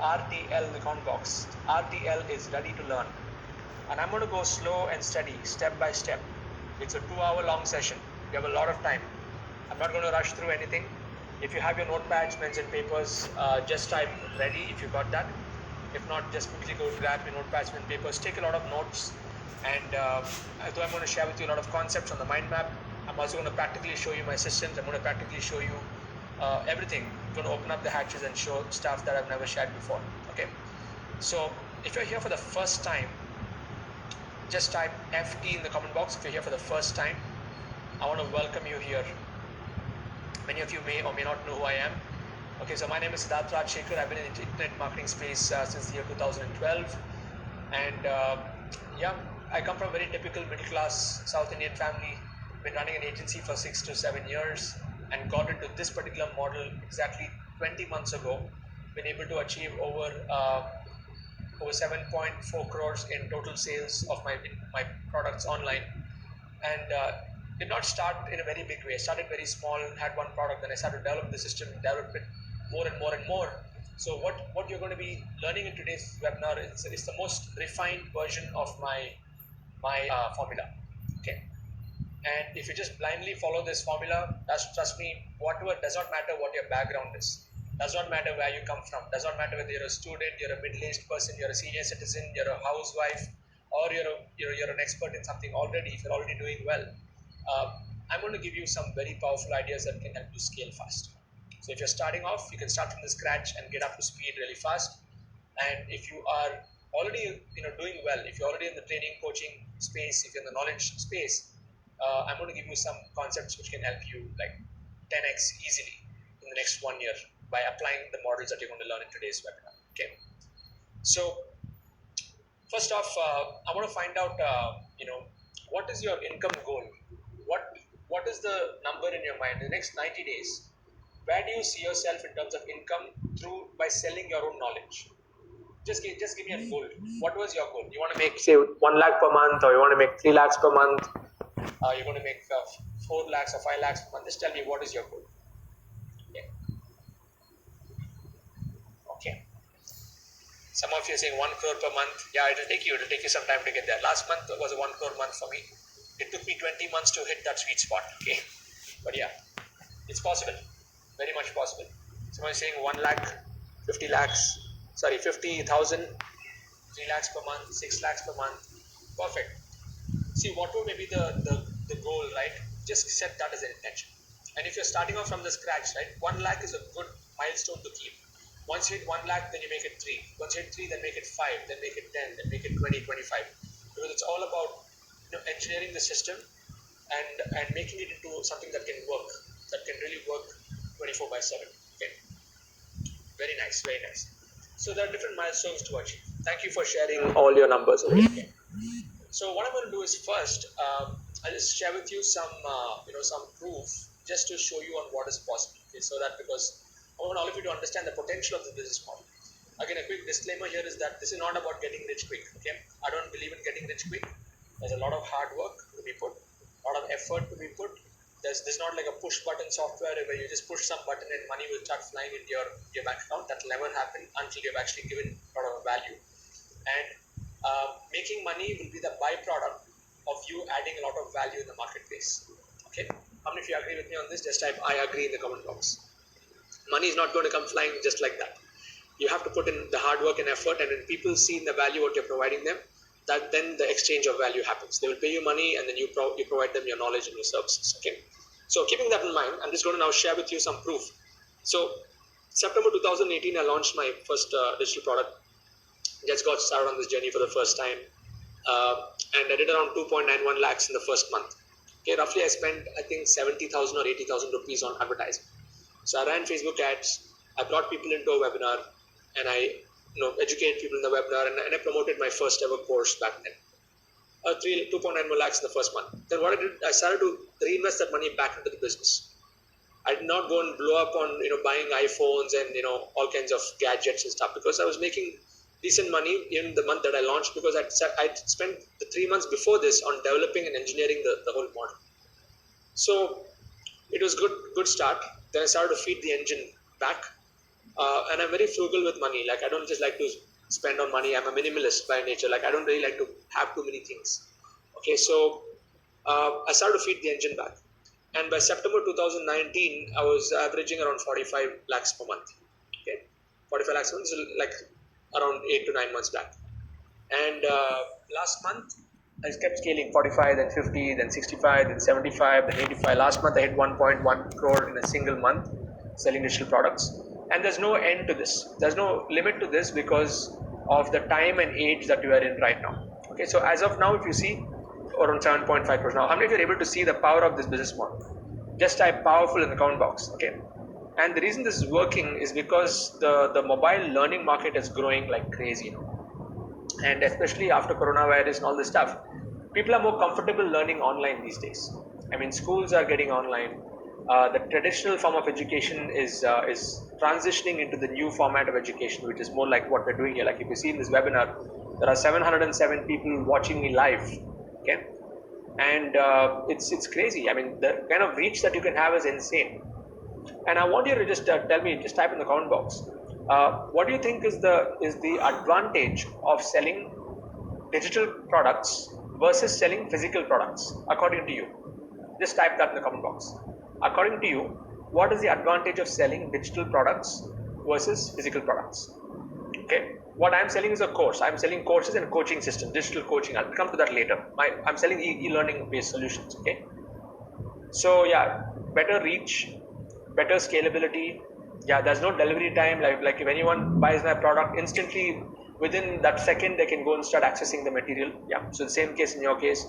RTL, the comment box. RTL is ready to learn. And I'm going to go slow and steady, step by step. It's a 2-hour long session. We have a lot of time. I'm not going to rush through anything. If you have your notepads, pens and papers, just type ready if you got that. If not, just quickly go grab your notepads and papers, take a lot of notes. And although I'm going to share with you a lot of concepts on the mind map, I'm also going to practically show you my systems. I'm going to practically show you everything. I'm going to open up the hatches and show stuff that I've never shared before. Okay. So if you're here for the first time, just type FT in the comment box. If you're here for the first time, I want to welcome you here. Many of you may or may not know who I am. Okay, so my name is Siddharth Rajshekhar. I've been in the internet marketing space since the year 2012. And yeah, I come from a very typical middle class South Indian family. Been running an agency for 6 to 7 years and got into this particular model exactly 20 months ago. Been able to achieve over 7.4 crores in total sales of my products online. And did not start in a very big way. I started very small, had one product, then I started to develop the system, develop it more and more and more. So what you're going to be learning in today's webinar is the most refined version of my formula. Okay. And if you just blindly follow this formula, trust me, whatever, does not matter what your background is. Does not matter where you come from. Does not matter whether you're a student, you're a middle-aged person, you're a senior citizen, you're a housewife, or you're an expert in something already. If you're already doing well, I'm going to give you some very powerful ideas that can help you scale fast. So if you're starting off, you can start from the scratch and get up to speed really fast. And if you are already doing well, if you're already in the training coaching space, if you're in the knowledge space, I'm going to give you some concepts which can help you like 10x easily in the next 1 year by applying the models that you're going to learn in today's webinar. Okay. So first off, I want to find out, what is your income goal? What is the number in your mind? In the next 90 days, where do you see yourself in terms of income by selling your own knowledge? Just give me a goal. What was your goal? You want to make, say, 1 lakh per month, or you want to make 3 lakhs per month? You're going to make 4 lakhs or 5 lakhs per month. Just tell me, what is your goal? Okay. Some of you are saying 1 crore per month. Yeah, it'll take you some time to get there. Last month was a 1 crore month for me. It took me 20 months to hit that sweet spot. Okay. But yeah, it's possible. Very much possible. Someone is saying 1 lakh, 50,000, 3 lakhs per month, 6 lakhs per month. Perfect. See, whatever may be the goal, right? Just set that as an intention. And if you're starting off from the scratch, right, 1 lakh is a good milestone to keep. Once you hit 1 lakh, then you make it 3. Once you hit 3, then make it 5, then make it 10, then make it 20, 25. Because it's all about engineering the system and making it into something that can work, that can really work 24/7. Okay. Very nice, very nice. So there are different milestones to achieve. Thank you for sharing all your numbers. Okay. So what I'm going to do is first, I'll just share with you some proof just to show you on what is possible. Okay. So that because I want all of you to understand the potential of the business model. Again, a quick disclaimer here is that this is not about getting rich quick. Okay. I don't believe in getting rich quick. There's a lot of hard work to be put, a lot of effort to be put. There's not like a push button software where you just push some button and money will start flying into your bank account. That will never happen until you've actually given a lot of value. And making money will be the byproduct of you adding a lot of value in the marketplace. Okay. How many of you agree with me on this? Just type I agree in the comment box. Money is not going to come flying just like that. You have to put in the hard work and effort, and when people see the value what you're providing them, that then the exchange of value happens. They will pay you money, and then you provide them your knowledge and your services. Okay. So keeping that in mind, I'm just going to now share with you some proof. So September 2018, I launched my first digital product. Just got started on this journey for the first time, and I did around 2.91 lakhs in the first month. Okay, roughly I spent I think 70,000 or 80,000 rupees on advertising. So I ran Facebook ads. I brought people into a webinar, and I educated people in the webinar, and I promoted my first ever course back then. 2.91 lakhs in the first month. Then what I did, I started to reinvest that money back into the business. I did not go and blow up on buying iPhones and all kinds of gadgets and stuff, because I was making decent money in the month that I launched, because I'd spent the 3 months before this on developing and engineering the whole model. So it was good start. Then I started to feed the engine back, and I'm very frugal with money. Like I don't just like to spend on money. I'm a minimalist by nature. Like I don't really like to have too many things. Okay, so I started to feed the engine back, and by September 2019, I was averaging around 45 lakhs per month. Okay, 45 lakhs per month is like around 8 to 9 months back. And last month, I kept scaling 45, then 50, then 65, then 75, then 85. Last month, I hit 1.1 crore in a single month selling digital products. And there's no end to this. There's no limit to this because of the time and age that we are in right now. Okay, so as of now, if you see around 7.5 crores now, how many of you are able to see the power of this business model? Just type powerful in the comment box. Okay. And the reason this is working is because the mobile learning market is growing like crazy now, and especially after coronavirus and all this stuff, people are more comfortable learning online these days. I mean, schools are getting online. The traditional form of education is transitioning into the new format of education, which is more like what we're doing here. Like if you see in this webinar, there are 707 people watching me live. Okay, and it's crazy. I mean, the kind of reach that you can have is insane. And I want you to just tell me, just type in the comment box. What do you think is the advantage of selling digital products versus selling physical products, according to you? Just type that in the comment box. According to you, what is the advantage of selling digital products versus physical products? Okay, what I'm selling is a course. I'm selling courses and coaching system, digital coaching. I'll come to that later. I'm selling e-learning based solutions. Okay, so yeah, better reach, better scalability. Yeah, there's no delivery time. Like if anyone buys my product instantly, within that second they can go and start accessing the material. Yeah. So the same case in your case.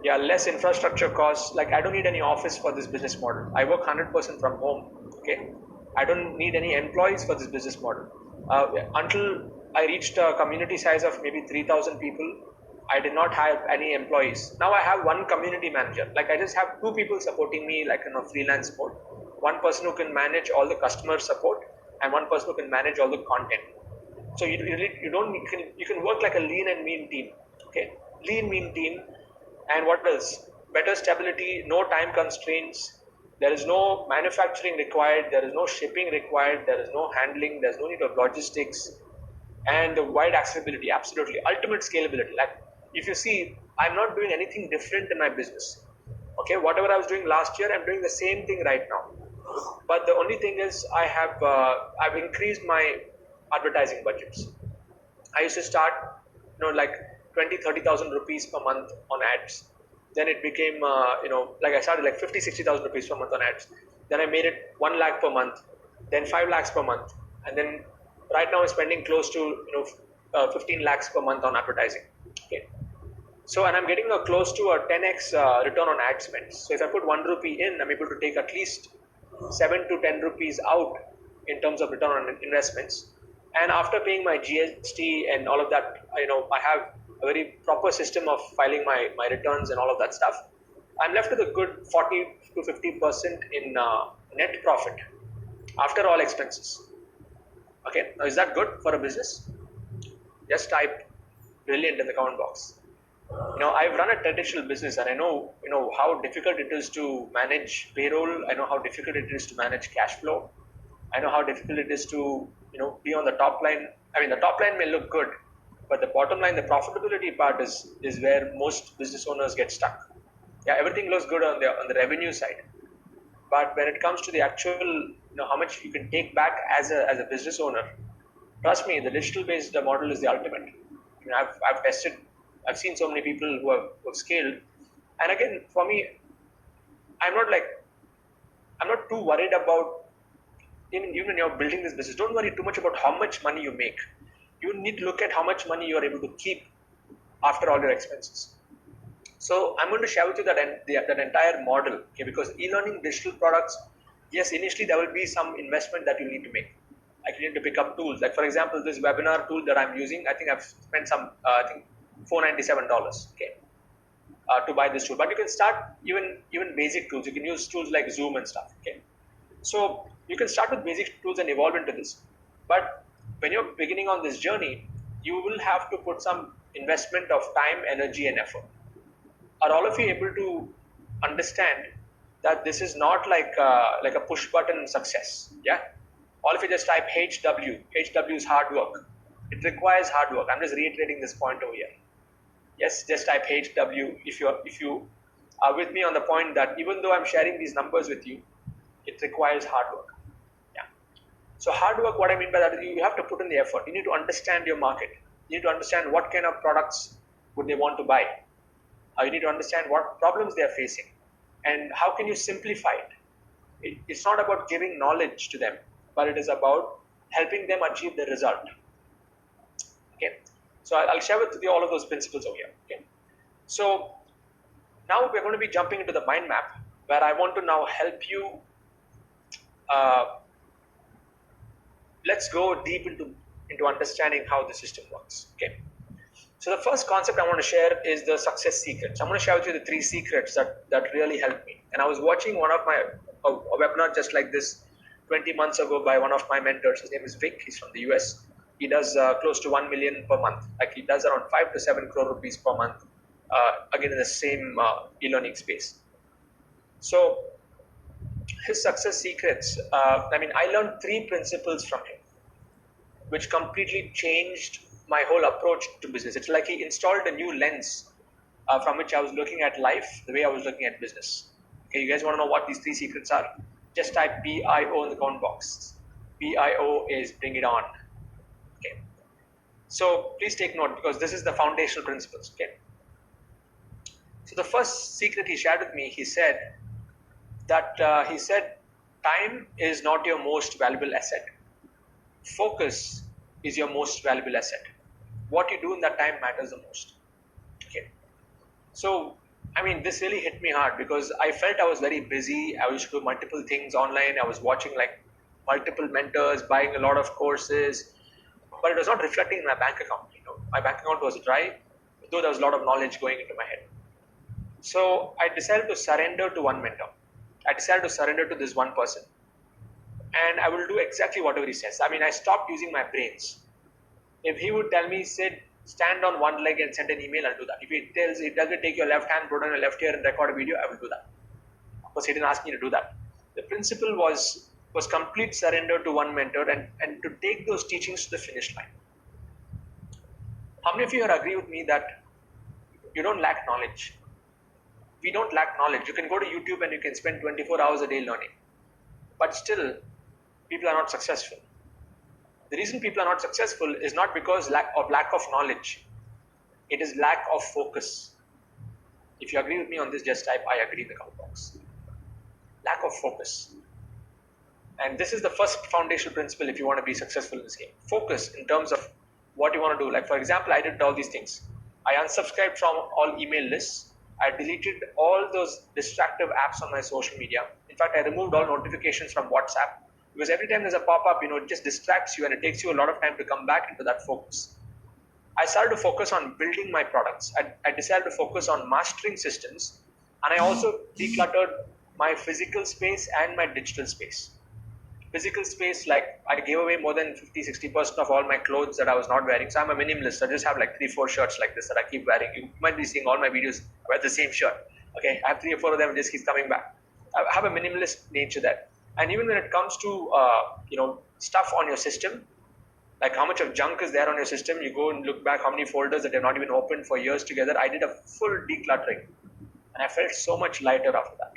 Yeah, less infrastructure costs. Like I don't need any office for this business model. I work 100% from home. Okay. I don't need any employees for this business model. Until I reached a community size of maybe 3,000 people, I did not have any employees. Now I have one community manager. Like I just have two people supporting me, like in a freelance mode. One person who can manage all the customer support, and one person who can manage all the content. So you don't you can work like a lean and mean team. Okay, lean mean team, and what else? Better stability, no time constraints. There is no manufacturing required. There is no shipping required. There is no handling. There's no need of logistics, and the wide accessibility. Absolutely, ultimate scalability. Like if you see, I'm not doing anything different in my business. Okay, whatever I was doing last year, I'm doing the same thing right now. But the only thing is, I've increased my advertising budgets. I used to start, like 20, 30,000 rupees per month on ads. Then it became, like I started like 50, 60,000 rupees per month on ads. Then I made it 1 lakh per month, then 5 lakhs per month. And then right now I'm spending close to, 15 lakhs per month on advertising. Okay. So, and I'm getting a close to a 10x return on ad spend. So if I put 1 rupee in, I'm able to take at least 7 to 10 rupees out in terms of return on investments. And after paying my GST and all of that, I have a very proper system of filing my returns and all of that stuff. I'm left with a good 40 to 50% in net profit after all expenses. Okay, now is that good for a business? Just type brilliant in the comment box. I've run a traditional business, and I know, how difficult it is to manage payroll. I know how difficult it is to manage cash flow. I know how difficult it is to, be on the top line. I mean, the top line may look good, but the bottom line, the profitability part is where most business owners get stuck. Yeah, everything looks good on the revenue side, but when it comes to the actual, how much you can take back as a business owner, trust me, the digital based model is the ultimate. I've tested, I've seen so many people who have scaled, and again, for me, I'm not like I'm not too worried about, even when you're building this business, don't worry too much about how much money you make. You need to look at how much money you are able to keep after all your expenses. So I'm going to share with you that entire model, okay? Because e-learning digital products, yes, initially there will be some investment that you need to make. Like you need to pick up tools. Like for example, this webinar tool that I'm using, I think I've spent some, I think $497, okay, to buy this tool. But you can start even basic tools. You can use tools like Zoom and stuff, okay. So you can start with basic tools and evolve into this. But when you're beginning on this journey, you will have to put some investment of time, energy, and effort. Are all of you able to understand that this is not like a push button success? Yeah. All of you just type HW. HW is hard work. It requires hard work. I'm just reiterating this point over here. Yes, just type HW if you are with me on the point that even though I'm sharing these numbers with you, it requires hard work. Yeah. So hard work, what I mean by that is you have to put in the effort. You need to understand your market. You need to understand what kind of products would they want to buy. You need to understand what problems they are facing and how can you simplify it. It's not about giving knowledge to them, but it is about helping them achieve the result. Okay, so I'll share with you all of those principles over here. Okay, so now we're going to be jumping into the mind map where I want to now help you. Let's go deep into understanding how the system works. Okay. So the first concept I want to share is the success secrets. I'm going to share with you the 3 secrets that really helped me. And I was watching one of my a webinar just like this 20 months ago by one of my mentors. His name is Vic. He's from the US. He does close to 1 million per month. Like he does around 5 to 7 crore rupees per month. Again in the same e-learning space. So his success secrets. I learned 3 principles from him, which completely changed my whole approach to business. It's like he installed a new lens from which I was looking at life, the way I was looking at business. Okay, you guys want to know what these 3 secrets are? Just type BIO in the comment box. BIO is bring it on. Okay. So please take note because this is the foundational principles. Okay. So the first secret he shared with me, he said that time is not your most valuable asset. Focus is your most valuable asset. What you do in that time matters the most. Okay. So, this really hit me hard because I felt I was very busy. I used to do multiple things online. I was watching like multiple mentors, buying a lot of courses, but it was not reflecting in my bank account. My bank account was dry, though there was a lot of knowledge going into my head. So I decided to surrender to one mentor. I decided to surrender to this one person. And I will do exactly whatever he says. I stopped using my brains. If he would tell me, Sid, stand on one leg and send an email, I'll do that. If he tells me, take your left hand, put on your left ear and record a video, I will do that. Of course, he didn't ask me to do that. The principle was complete surrender to one mentor and to take those teachings to the finish line. How many of you agree with me that you don't lack knowledge? We don't lack knowledge. You can go to YouTube and you can spend 24 hours a day learning. But still, people are not successful. The reason people are not successful is not because lack of knowledge. It is lack of focus. If you agree with me on this, just type I agree in the comment box. Lack of focus. And this is the first foundational principle if you want to be successful in this game. Focus in terms of what you want to do. Like for example, I did all these things. I unsubscribed from all email lists. I deleted all those distractive apps on my social media. In fact, I removed all notifications from WhatsApp because every time there's a pop-up, it just distracts you and it takes you a lot of time to come back into that focus. I started to focus on building my products. I decided to focus on mastering systems, and I also decluttered my physical space and my digital space. Physical space, like I gave away more than 50-60% of all my clothes that I was not wearing. So I'm a minimalist. I just have like 3-4 shirts like this that I keep wearing. You might be seeing all my videos wear the same shirt. Okay, I have 3 or 4 of them and just keeps coming back. I have a minimalist nature there. And even when it comes to stuff on your system, like how much of junk is there on your system, you go and look back how many folders that have not even opened for years together. I did a full decluttering and I felt so much lighter after that.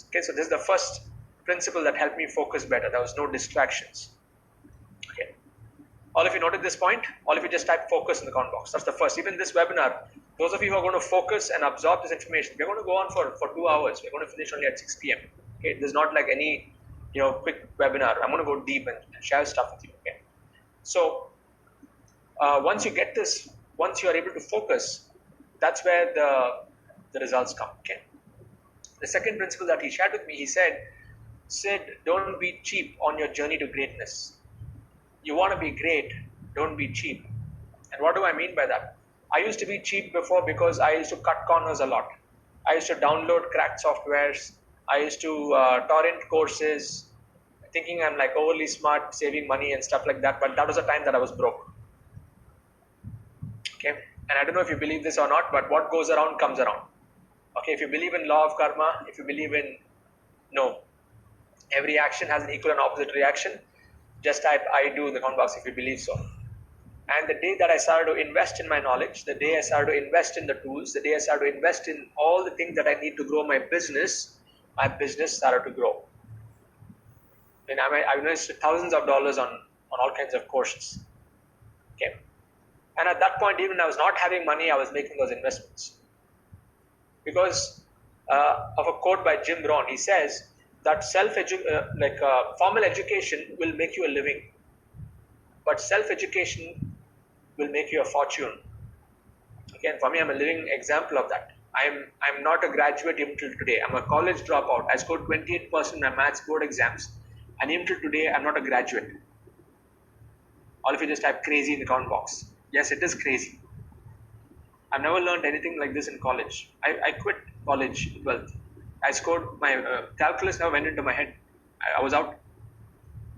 Okay, so this is the first principle that helped me focus better. There was no distractions. Okay. All of you noted this point? All of you just type focus in the comment box. That's the first. Even this webinar, those of you who are going to focus and absorb this information, we're going to go on for 2 hours. We're going to finish only at 6 p.m. Okay, there's not like any quick webinar. I'm going to go deep and share stuff with you. Okay. So once you get this, once you are able to focus, that's where the results come. Okay. The second principle that he shared with me, he said, Sid, don't be cheap on your journey to greatness. You want to be great, don't be cheap. And what do I mean by that? I used to be cheap before because I used to cut corners a lot. I used to download cracked softwares. I used to torrent courses, thinking I'm like overly smart, saving money and stuff like that. But that was a time that I was broke. Okay. And I don't know if you believe this or not, but what goes around comes around. Okay. If you believe in law of karma, if you believe in Every action has an equal and opposite reaction. Just type I do in the comment box if you believe so. And the day that I started to invest in my knowledge, the day I started to invest in the tools, the day I started to invest in all the things that I need to grow my business started to grow. And I've invested thousands of dollars on all kinds of courses. Okay. And at that point, even I was not having money, I was making those investments. Because of a quote by Jim Rohn, he says that formal education will make you a living, but self-education will make you a fortune. Again, for me, I'm a living example of that. I'm not a graduate even till today. I'm a college dropout. I scored 28% in my maths board exams, and even till today, I'm not a graduate. All of you just type crazy in the comment box. Yes, it is crazy. I've never learned anything like this in college. I quit college in 12th. I scored my calculus never went into my head. I was out.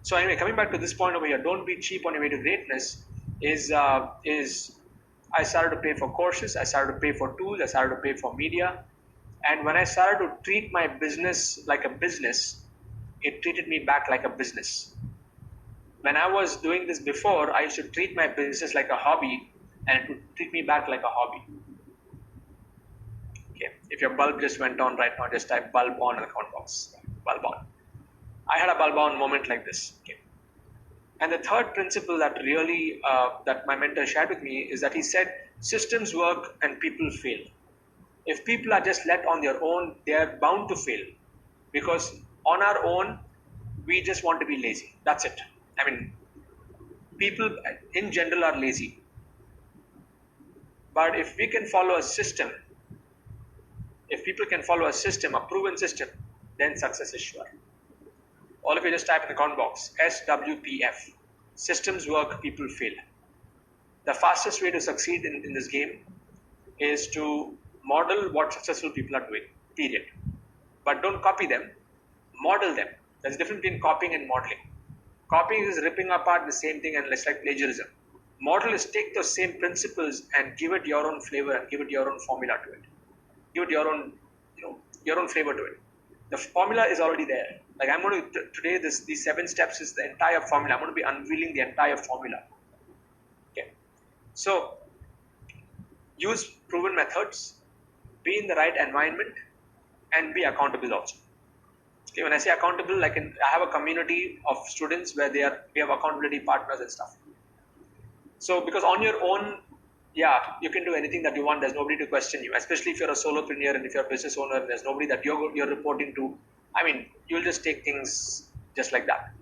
So anyway, coming back to this point over here, don't be cheap on your way to greatness. Is I started to pay for courses. I started to pay for tools. I started to pay for media. And when I started to treat my business like a business, it treated me back like a business. When I was doing this before, I used to treat my business like a hobby, and it would treat me back like a hobby. Okay, if your bulb just went on right now, just type bulb on in the comment box. Bulb on. I had a bulb on moment like this. Okay. And the third principle that really that my mentor shared with me is that he said systems work and people fail. If people are just let on their own, they are bound to fail, because on our own we just want to be lazy. That's it. I mean, people in general are lazy. But if we can follow a system, if people can follow a system, a proven system, then success is sure. All of you just type in the comment box, SWPF. Systems work, people fail. The fastest way to succeed in this game is to model what successful people are doing, period. But don't copy them, model them. There's a difference between copying and modeling. Copying is ripping apart the same thing, and it's like plagiarism. Model is take those same principles and give it your own flavor and give it your own formula to it. Give it your own, your own flavor to it. The formula is already there. Like I'm going to today, these 7 steps is the entire formula. I'm going to be unveiling the entire formula. Okay. So use proven methods, be in the right environment, and be accountable also. Okay, when I say accountable, I have a community of students where we have accountability partners and stuff. So because on your own, yeah, you can do anything that you want. There's nobody to question you, especially if you're a solopreneur and if you're a business owner and there's nobody that you're reporting to. I mean, you'll just take things just like that.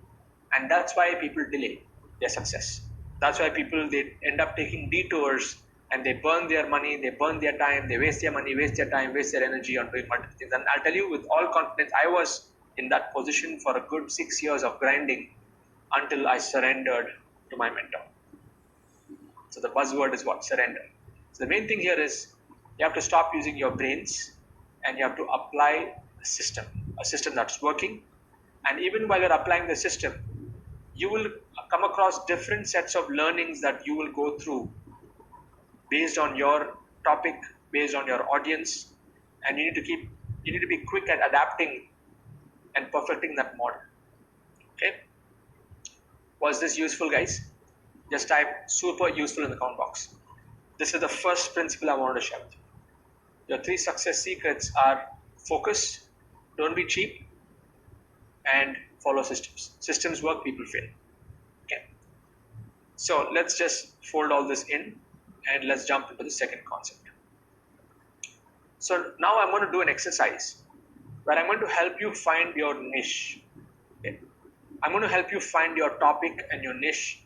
And that's why people delay their success. That's why people, they end up taking detours and they burn their money, they burn their time, they waste their money, waste their time, waste their energy on doing multiple things. And I'll tell you with all confidence, I was in that position for a good 6 years of grinding until I surrendered to my mentor. So the buzzword is what? Surrender. So the main thing here is you have to stop using your brains and you have to apply a system that's working. And even while you're applying the system, you will come across different sets of learnings that you will go through based on your topic, based on your audience, and you need to be quick at adapting and perfecting that model. Okay. Was this useful, guys? Just type super useful in the comment box. This is the first principle I wanted to share with you. Your 3 success secrets are focus, don't be cheap, and follow systems. Systems work, people fail. Okay. So let's just fold all this in and let's jump into the second concept. So now I'm going to do an exercise where I'm going to help you find your niche. Okay. I'm going to help you find your topic and your niche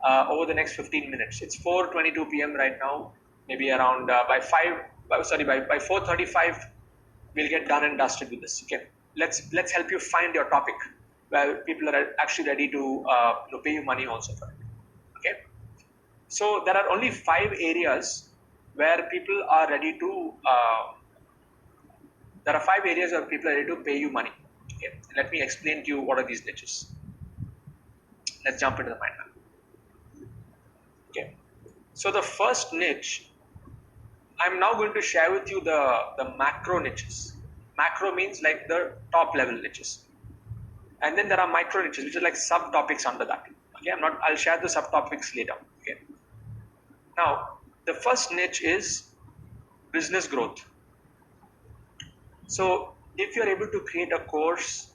over the next 15 minutes. It's 4:22 p.m. right now. Maybe around by 4:35, we'll get done and dusted with this. Okay, let's help you find your topic where people are actually ready to pay you money also for it. Okay, so there are only 5 areas where people are ready to. There are 5 areas where people are ready to pay you money. Okay, let me explain to you what are these niches. Let's jump into the mind map. Okay, so the first niche, I'm now going to share with you the macro niches. Macro means like the top level niches. And then there are micro niches, which are like subtopics under that. Okay, I'll share the subtopics later. Okay. Now, the first niche is business growth. So if you're able to create a course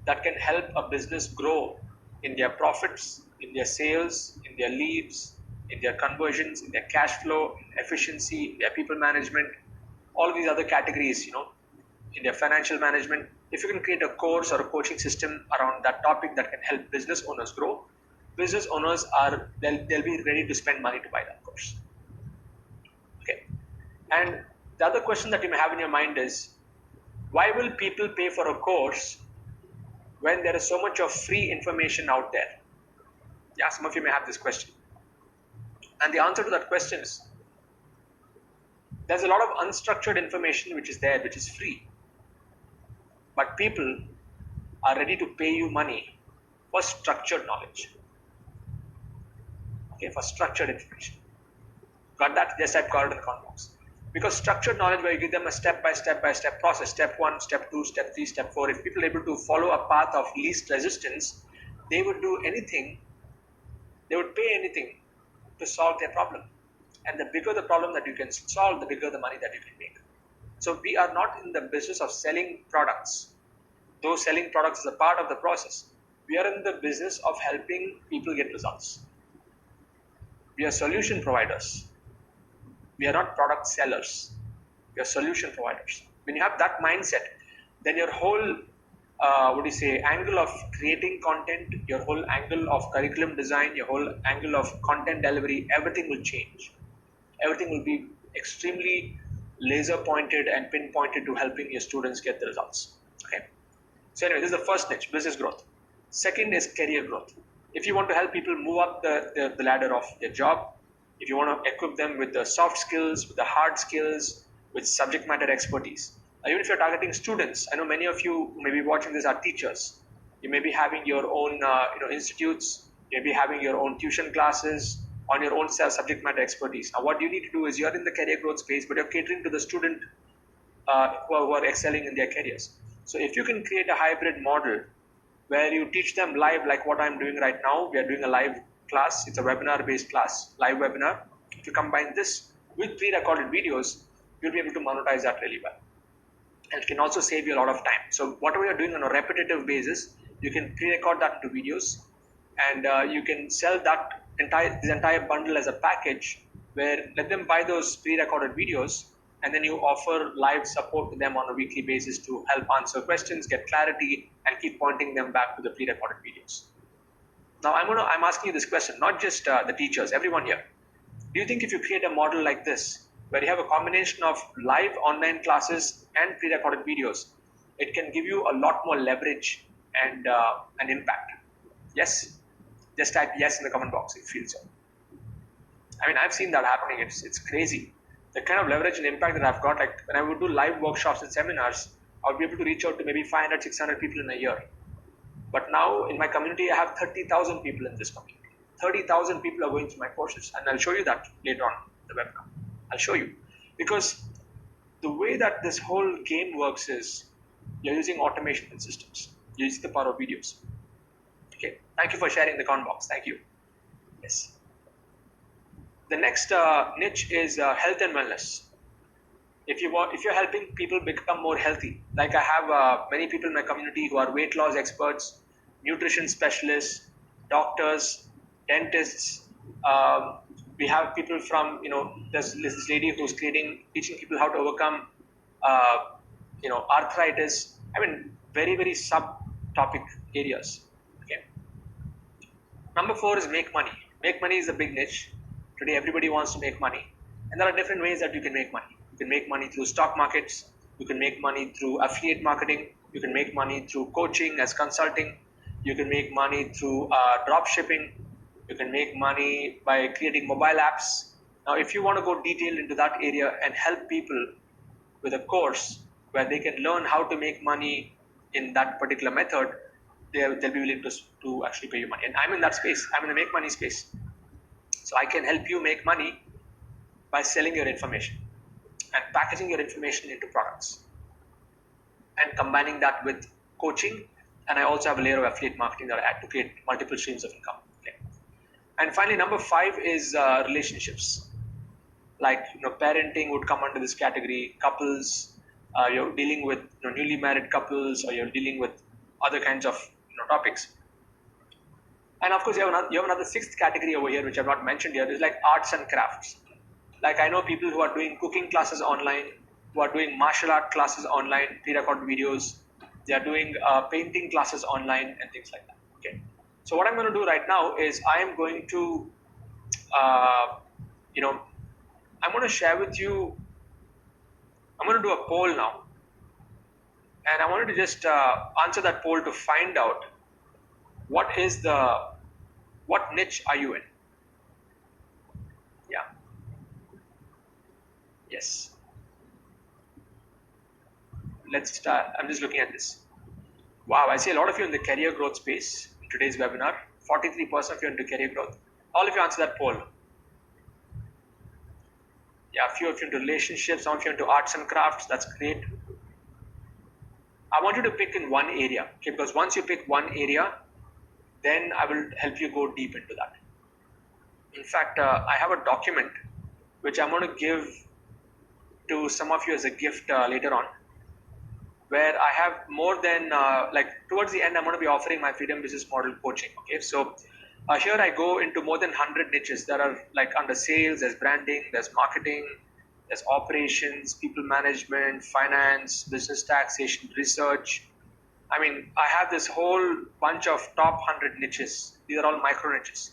that can help a business grow in their profits, in their sales, in their leads, in their conversions, in their cash flow, in efficiency, in their people management, all of these other categories, in their financial management, if you can create a course or a coaching system around that topic that can help business owners grow, business owners they'll be ready to spend money to buy that course. Okay. And the other question that you may have in your mind is, why will people pay for a course when there is so much of free information out there? Yeah, some of you may have this question. And the answer to that question is, there's a lot of unstructured information which is there, which is free. But people are ready to pay you money for structured knowledge. Okay, for structured information. Got that? Yes, I've got it in the comment box. Because structured knowledge, where you give them a step by step process, step 1, step 2, step 3, step 4, if people are able to follow a path of least resistance, they would do anything, they would pay anything to solve their problem. And the bigger the problem that you can solve, the bigger the money that you can make. So we are not in the business of selling products, though selling products is a part of the process. We are in the business of helping people get results. We are solution providers. We are not product sellers. We are solution providers. When you have that mindset, then your whole angle of creating content, your whole angle of curriculum design, your whole angle of content delivery, everything will change. Everything will be extremely laser pointed and pinpointed to helping your students get the results. Okay. So anyway, this is the first niche, business growth. Second is career growth. If you want to help people move up the ladder of their job, if you want to equip them with the soft skills, with the hard skills, with subject matter expertise. Even if you're targeting students, I know many of you who may be watching this are teachers. You may be having your own institutes, you may be having your own tuition classes on your own subject matter expertise. Now what you need to do is, you're in the career growth space, but you're catering to the student who are excelling in their careers. So if you can create a hybrid model where you teach them live, like what I'm doing right now, we are doing a live class. It's a webinar based class, live webinar. If you combine this with pre-recorded videos, you'll be able to monetize that really well. And it can also save you a lot of time. So whatever you're doing on a repetitive basis, you can pre-record that into videos, and you can sell that entire bundle as a package, where let them buy those pre-recorded videos, and then you offer live support to them on a weekly basis to help answer questions, get clarity, and keep pointing them back to the pre-recorded videos. Now I'm asking you this question, not just the teachers, everyone here. Do you think if you create a model like this, where you have a combination of live online classes and pre-recorded videos, it can give you a lot more leverage and an impact? Yes? Just type yes in the comment box if you feel so. I mean, I've seen that happening. It's crazy. The kind of leverage and impact that I've got, like when I would do live workshops and seminars, I would be able to reach out to maybe 500, 600 people in a year. But now in my community, I have 30,000 people in this community. 30,000 people are going through my courses, and I'll show you that later on in the webinar. I'll show you. Because the way that this whole game works is, you're using automation and systems. You're using the power of videos. Okay. Thank you for sharing the comment box. Thank you. Yes. The next niche is health and wellness. If you're helping people become more healthy, like I have many people in my community who are weight loss experts, nutrition specialists, doctors, dentists. We have people from, there's this lady who's teaching people how to overcome, arthritis. I mean, very, very subtopic areas. Okay. Number 4 is make money. Make money is a big niche. Today, everybody wants to make money. And there are different ways that you can make money. You can make money through stock markets. You can make money through affiliate marketing. You can make money through coaching as consulting. You can make money through drop shipping. You can make money by creating mobile apps. Now, if you want to go detailed into that area and help people with a course where they can learn how to make money in that particular method, they'll be willing to actually pay you money. And I'm in that space. I'm in the make money space. So I can help you make money by selling your information and packaging your information into products and combining that with coaching And I also have a layer of affiliate marketing that I add to create multiple streams of income. Okay. And finally, number 5 is relationships. Like parenting would come under this category. Couples, you're dealing with newly married couples, or you're dealing with other kinds of topics. And of course, you have another 6th category over here, which I've not mentioned here, is like arts and crafts. Like I know people who are doing cooking classes online, who are doing martial art classes online, pre-recorded videos. They are doing painting classes online and things like that. Okay. So what I'm going to do right now is I am going to, you know, I'm going to share with you. I'm going to do a poll now, and I wanted to just answer that poll to find out what niche are you in? Yeah. Yes. Let's start. I'm just looking at this. Wow, I see a lot of you in the career growth space in today's webinar. 43% of you into career growth. All of you answer that poll. Yeah, a few of you into relationships, some of you into arts and crafts. That's great. I want you to pick in one area, okay? Because once you pick one area, then I will help you go deep into that. In fact, I have a document which I'm going to give to some of you as a gift later on, where I have more than towards the end, I'm going to be offering my Freedom Business Model coaching. Okay, so here I go into more than 100 niches that are like under sales, there's branding, there's marketing, there's operations, people management, finance, business taxation, research. I mean, I have this whole bunch of top 100 niches. These are all micro niches.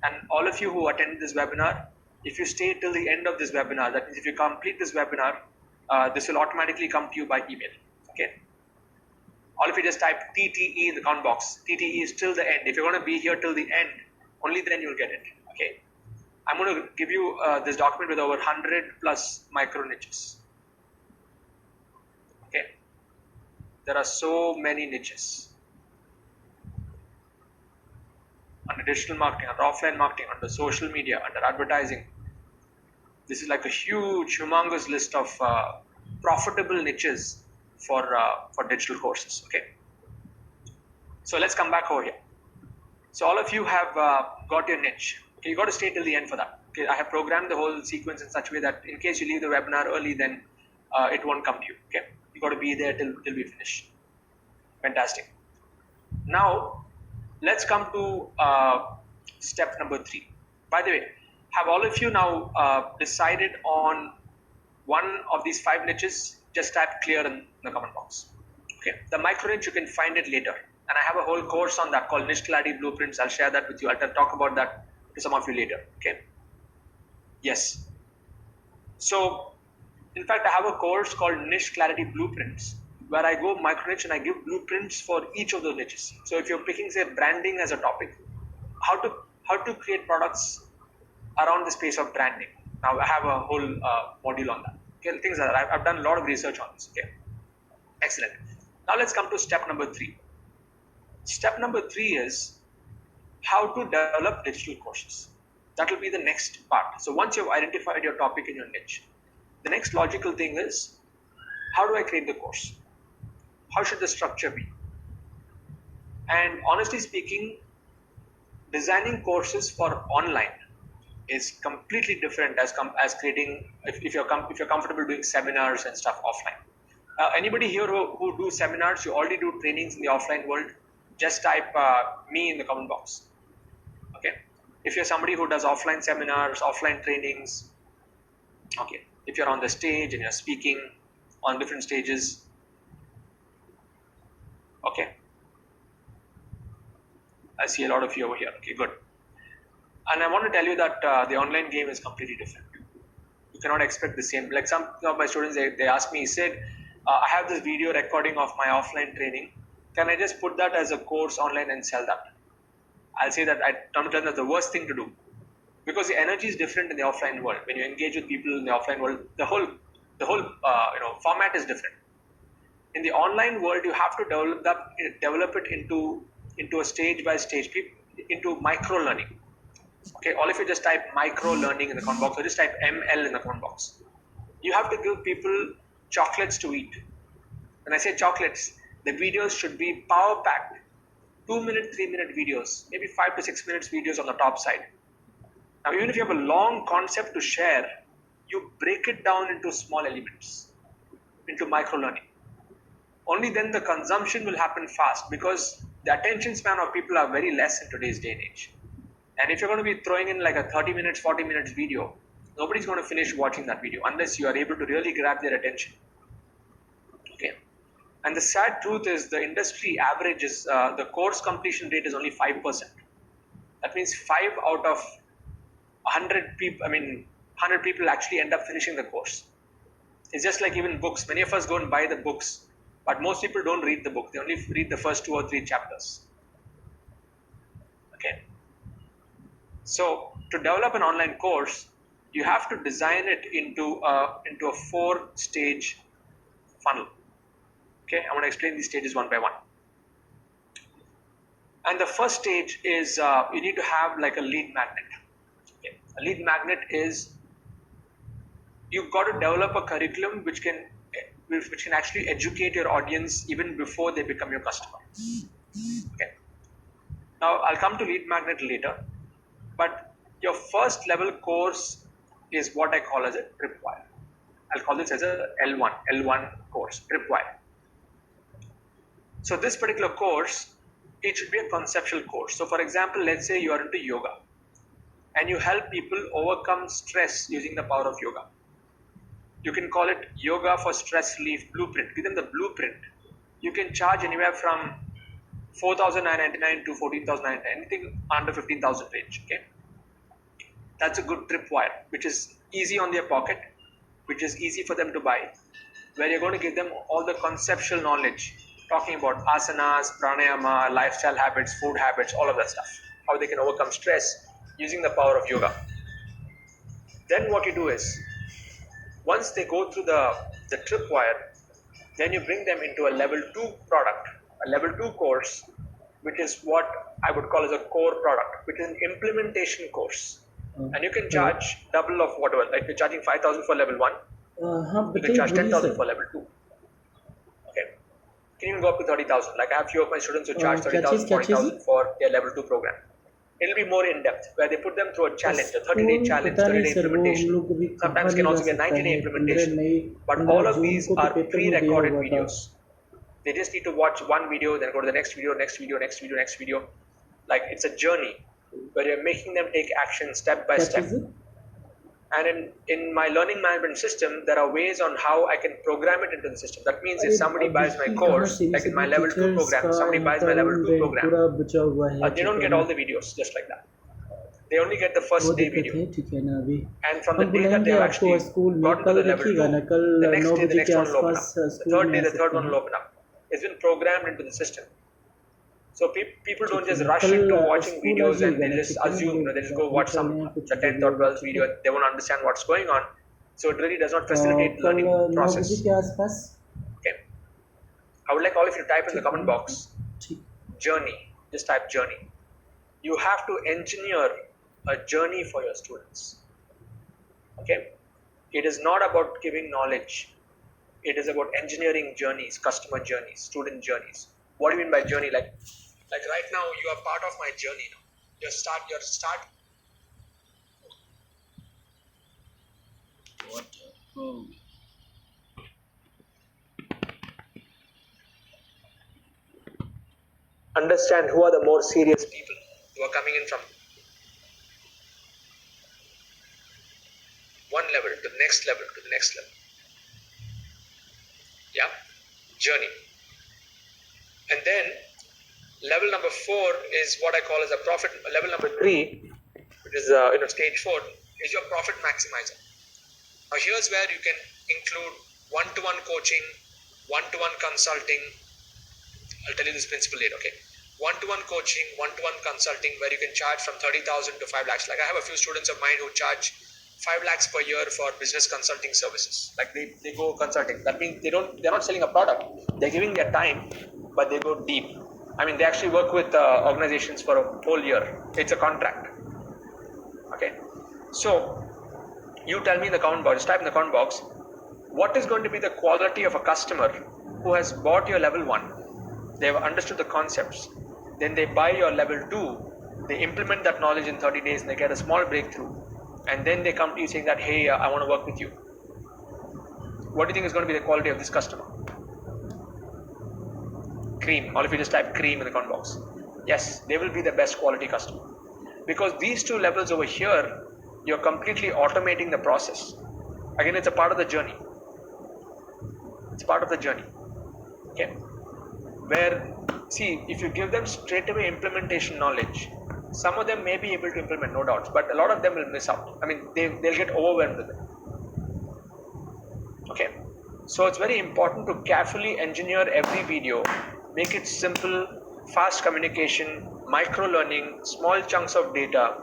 And all of you who attend this webinar, if you stay till the end of this webinar, that means if you complete this webinar, this will automatically come to you by email. Okay. All of you just type TTE in the comment box. TTE is till the end. If you're going to be here till the end, only then you'll get it. Okay. I'm going to give you this document with over 100 plus micro niches. Okay. There are so many niches. Under digital marketing, under offline marketing, under social media, under advertising. This is like a huge, humongous list of profitable niches for digital courses. Okay. So let's come back over here. So all of you have got your niche. Okay, you got to stay till the end for that. Okay, I have programmed the whole sequence in such a way that in case you leave the webinar early, then it won't come to you. Okay, you got to be there till we finish. Fantastic. Now let's come to step number 3. By the way, have all of you now decided on one of these 5 niches? Just type clear in the comment box. Okay, the micro niche you can find it later, and I have a whole course on that called Niche Clarity Blueprints. I'll share that with you. I'll talk about that to some of you later. Okay. Yes. So, in fact, I have a course called Niche Clarity Blueprints, where I go micro niche and I give blueprints for each of those niches. So, if you're picking, say, branding as a topic, how to create products around the space of branding. Now, I have a whole module on that. Okay, things like that. I've done a lot of research on this. Okay. Excellent. Now let's come to step number 3. Step number 3 is how to develop digital courses. That will be the next part. So once you've identified your topic in your niche, the next logical thing is, how do I create the course? How should the structure be? And honestly speaking, designing courses for online is completely different as creating if you're comfortable doing seminars and stuff offline. Anybody here who do seminars, you already do trainings in the offline world, just type me in the comment box. Okay. If you're somebody who does offline seminars, offline trainings, okay. If you're on the stage and you're speaking on different stages, okay. I see a lot of you over here. Okay, good. And I want to tell you that the online game is completely different. You cannot expect the same. Like some of my students, they asked me, said, I have this video recording of my offline training. Can I just put that as a course online and sell that? I'll say that that's the worst thing to do, because the energy is different in the offline world. When you engage with people in the offline world, the whole format is different. In the online world, you have to develop it into a stage by stage, into micro learning. Okay, all of you just type micro learning in the comment box, or just type ML in the comment box. You have to give people chocolates to eat. When I say chocolates, The videos should be power packed. 2-minute, 3-minute videos, maybe 5 to 6 minutes videos on the top side. Now, even if you have a long concept to share, you break it down into small elements, into micro learning. Only then the consumption will happen fast, because the attention span of people are very less in today's day and age. And if you're going to be throwing in like a 30 minutes, 40 minutes video, nobody's going to finish watching that video unless you are able to really grab their attention. Okay. And the sad truth is the industry average is the course completion rate is only 5%. That means 5 out of 100 people, 100 people actually end up finishing the course. It's just like even books. Many of us go and buy the books, but most people don't read the book. They only read the first 2 or 3 chapters. Okay. So to develop an online course, you have to design it into a 4-stage funnel. Okay, I'm going to explain these stages one by one. And the first stage is you need to have like a lead magnet. Okay. A lead magnet is you've got to develop a curriculum which can actually educate your audience even before they become your customer. Okay. Now I'll come to lead magnet later, but your first level course is what I call as a tripwire. I'll call this as a L1 course, tripwire. So this particular course, it should be a conceptual course. So for example, let's say you are into yoga and you help people overcome stress using the power of yoga. You can call it Yoga for Stress Relief Blueprint. Give them the blueprint. You can charge anywhere from 4,999 to 14,999, anything under 15,000 range. Okay, that's a good tripwire, which is easy on their pocket, which is easy for them to buy, where you're going to give them all the conceptual knowledge, talking about asanas, pranayama, lifestyle habits, food habits, all of that stuff, how they can overcome stress using the power of yoga. Then what you do is, once they go through the tripwire, then you bring them into a level 2 product, a level 2 course, which is what I would call as a core product, which is an implementation course. And you can charge double of whatever, like you're charging 5,000 for level 1, you can charge 10,000 for level 2. Okay. You can even go up to 30,000. Like I have few of my students who charge 30,000, 40,000 for their level 2 program. It'll be more in depth, where they put them through a challenge, a 30-day challenge, 30-day implementation. Sometimes can also be a 90-day implementation. But all of these are pre-recorded videos. They just need to watch one video, then go to the next video, next video, next video, next video. Like it's a journey where you're making them take action step by step. And in my learning management system, there are ways on how I can program it into the system. That means if somebody buys my course, like in my level 2 program, somebody buys my level 2 program, they don't get all the videos just like that. They only get the first day video. And from the day that they have actually gotten to the level 2, the next day, the next one will open up. The third day, the third one will open up. It's been programmed into the system. So people don't just rush into watching videos and they just assume, they just go watch the 10th or 12th video and they won't understand what's going on. So it really does not facilitate the learning process. Okay. I would like all of you to type in the comment box, journey. Just type journey. You have to engineer a journey for your students. Okay. It is not about giving knowledge. It is about engineering journeys, customer journeys, student journeys. What do you mean by journey? Like right now, you are part of my journey now. Your start. What? Oh. Understand who are the more serious people who are coming in from one level to the next level to the next level. Yeah, journey. And then level number 4 is what I call as a profit. Level number 3, which is stage 4, is your profit maximizer. Now here's where you can include one-to-one coaching, one-to-one consulting. I'll tell you this principle later. Okay, one-to-one coaching, one-to-one consulting, where you can charge from 30,000 to 5 lakhs. Like I have a few students of mine who charge 5 lakhs per year for business consulting services. Like they go consulting. That means they're not selling a product. They're giving their time, but they go deep. I mean, they actually work with organizations for a whole year. It's a contract. Okay. So you tell me in the comment box, just type in the comment box, what is going to be the quality of a customer who has bought your level 1 they've understood the concepts, then they buy your level 2, they implement that knowledge in 30 days and they get a small breakthrough, and then they come to you saying that, hey, I want to work with you. What do you think is going to be the quality of this customer? Cream. All of you just type cream in the comment box. Yes, they will be the best quality customer, because these two levels over here, you're completely automating the process. Again, it's a part of the journey. It's part of the journey. Okay. Where, see, if you give them straight away implementation knowledge, some of them may be able to implement, no doubts, but a lot of them will miss out. I mean, they'll get overwhelmed with it. Okay. So it's very important to carefully engineer every video, make it simple, fast communication, micro learning, small chunks of data.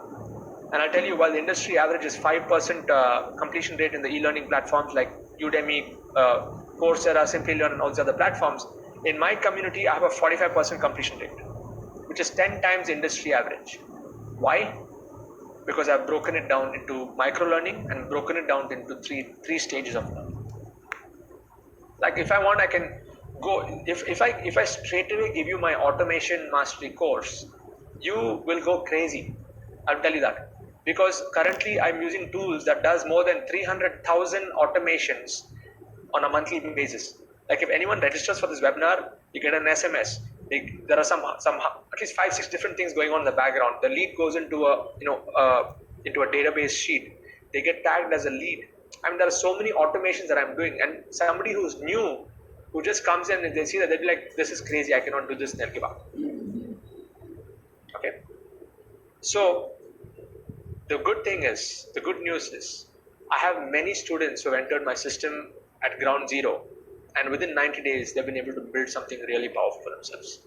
And I'll tell you, while the industry average is 5% completion rate in the e-learning platforms like Udemy, Coursera, Simplilearn, and all these other platforms, in my community, I have a 45% completion rate, which is 10 times industry average. Why? Because I've broken it down into micro learning and broken it down into three stages of learning. Like if I want, I can go, if I straight away give you my automation mastery course, you will go crazy. I'll tell you that. Because currently I'm using tools that does more than 300,000 automations on a monthly basis. Like if anyone registers for this webinar, you get an SMS. There are some at least 5-6 different things going on in the background. The lead goes into a database sheet. They get tagged as a lead. I mean, there are so many automations that I'm doing, and somebody who's new, who just comes in and they see that, they'll be like, this is crazy, I cannot do this, and they'll give up. Okay. So the good news is, I have many students who have entered my system at ground zero, and within 90 days, they've been able to build something really powerful for themselves.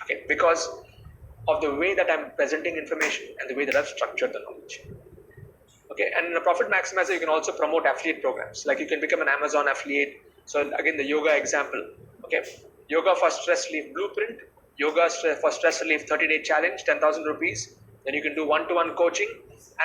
Okay, because of the way that I'm presenting information and the way that I've structured the knowledge. Okay, and in a profit maximizer, you can also promote affiliate programs. Like you can become an Amazon affiliate. So again, the yoga example. Okay, yoga for stress relief blueprint, yoga for stress relief 30-day challenge, 10,000 rupees. Then you can do one-to-one coaching,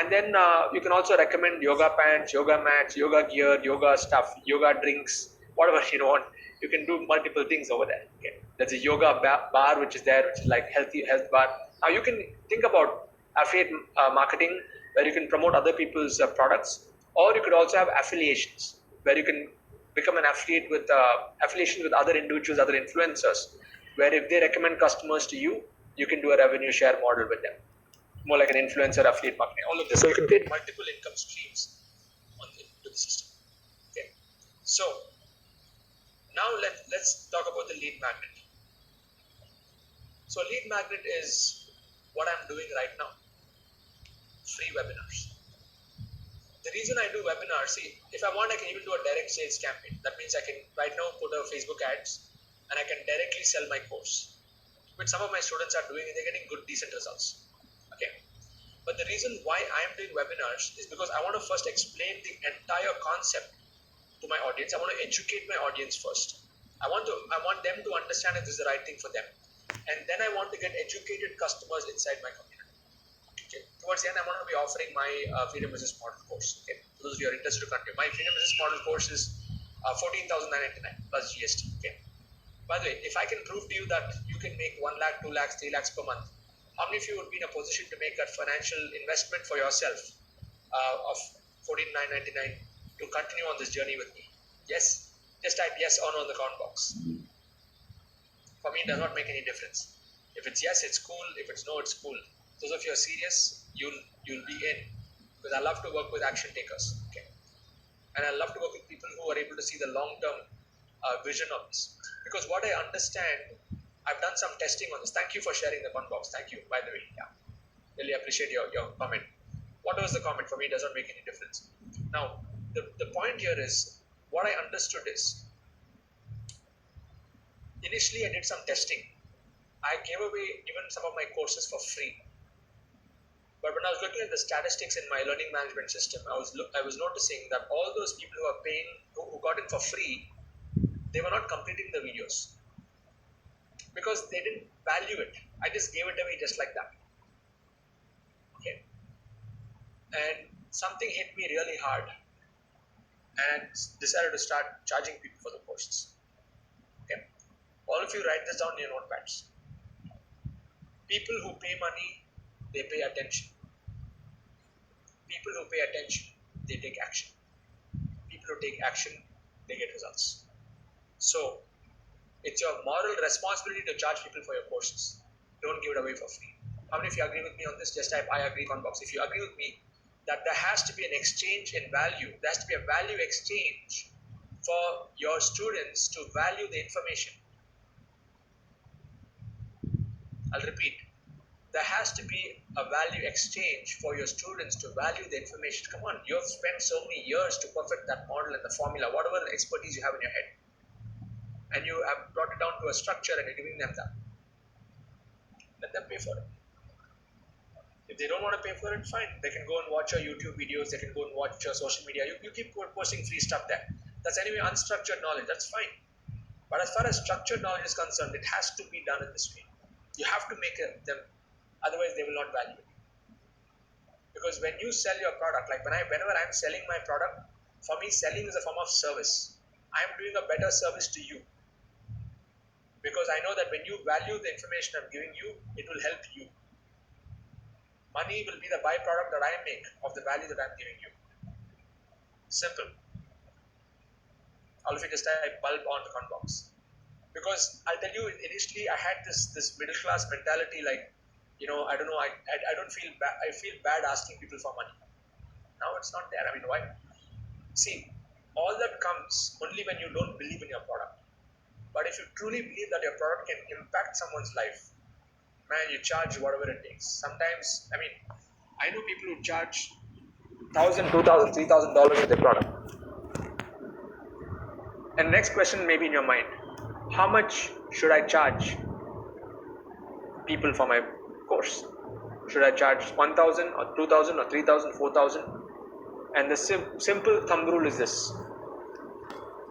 and then you can also recommend yoga pants, yoga mats, yoga gear, yoga stuff, yoga drinks, whatever you want. You can do multiple things over there. Okay, there's a yoga bar which is there, which is like health bar. Now you can think about affiliate marketing, where you can promote other people's products, or you could also have affiliations, where you can become an affiliate with affiliations with other individuals, other influencers, where if they recommend customers to you, you can do a revenue share model with them, more like an influencer affiliate marketing. All of this, so you can create multiple income streams into the system. Okay, so now let's talk about the lead magnet. So lead magnet is what I'm doing right now. Free webinars. The reason I do webinars, see, if I want, I can even do a direct sales campaign. That means I can right now put a Facebook ads and I can directly sell my course, which some of my students are doing, and they're getting good, decent results. Okay. But the reason why I'm doing webinars is because I want to first explain the entire concept to my audience. I want to educate my audience first. I want them to understand if this is the right thing for them. And then I want to get educated customers inside my community. Okay. Towards the end, I'm going to be offering my Freedom Business Model course. Okay. For those of you who are interested to continue, my Freedom Business Model course is 14,999 plus GST. Okay. By the way, if I can prove to you that you can make 1 lakh, 2 lakhs, 3 lakhs per month, how many of you would be in a position to make that financial investment for yourself of 14,999 to continue on this journey with me? Yes. Just type yes or no in the comment box. For me, it does not make any difference. If it's yes, it's cool. If it's no, it's cool. Those of you who are serious, you'll be in, because I love to work with action takers. Okay, and I love to work with people who are able to see the long-term vision of this. Because what I understand, I've done some testing on this. Thank you for sharing the comment box. Thank you, by the way. Yeah, really appreciate your comment. What was the comment? For me, it doesn't make any difference. Now, the point here is, what I understood is, initially I did some testing. I gave away even some of my courses for free. But when I was looking at the statistics in my learning management system, I was noticing that all those people who are paying, who got it for free, they were not completing the videos because they didn't value it. I just gave it away just like that. Okay, and something hit me really hard, and decided to start charging people for the courses. Okay, All of you write this down in your notepads. People who pay money, they pay attention. People who pay attention, they take action. People who take action, they get results. So, it's your moral responsibility to charge people for your courses. Don't give it away for free. How many of you agree with me on this? Just type I agree on box. If you agree with me that there has to be an exchange in value, there has to be a value exchange for your students to value the information. I'll repeat. There has to be a value exchange for your students to value the information. Come on, you have spent so many years to perfect that model and the formula, whatever the expertise you have in your head. And you have brought it down to a structure and you're giving them that. Let them pay for it. If they don't want to pay for it, fine. They can go and watch your YouTube videos. They can go and watch your social media. You keep posting free stuff there. That's anyway unstructured knowledge. That's fine. But as far as structured knowledge is concerned, it has to be done in this way. You have to make them, otherwise they will not value it. Because when you sell your product, like whenever I'm selling my product, for me selling is a form of service. I'm doing a better service to you. Because I know that when you value the information I'm giving you, it will help you. Money will be the byproduct that I make of the value that I'm giving you. Simple. All of you just type bulb on the comment box. Because I'll tell you, initially I had this middle class mentality, like, I don't know, I don't feel bad. I feel bad asking people for money. Now it's not there. I mean, why? See, all that comes only when you don't believe in your product. But if you truly believe that your product can impact someone's life, man, you charge whatever it takes. Sometimes, I know people who charge $1,000, $2,000, $3,000 for their product. And next question may be in your mind: how much should I charge people for my course? Should I charge 1,000 or 2,000 or 3,000, 4,000? And the simple thumb rule is this: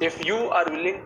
if you are willing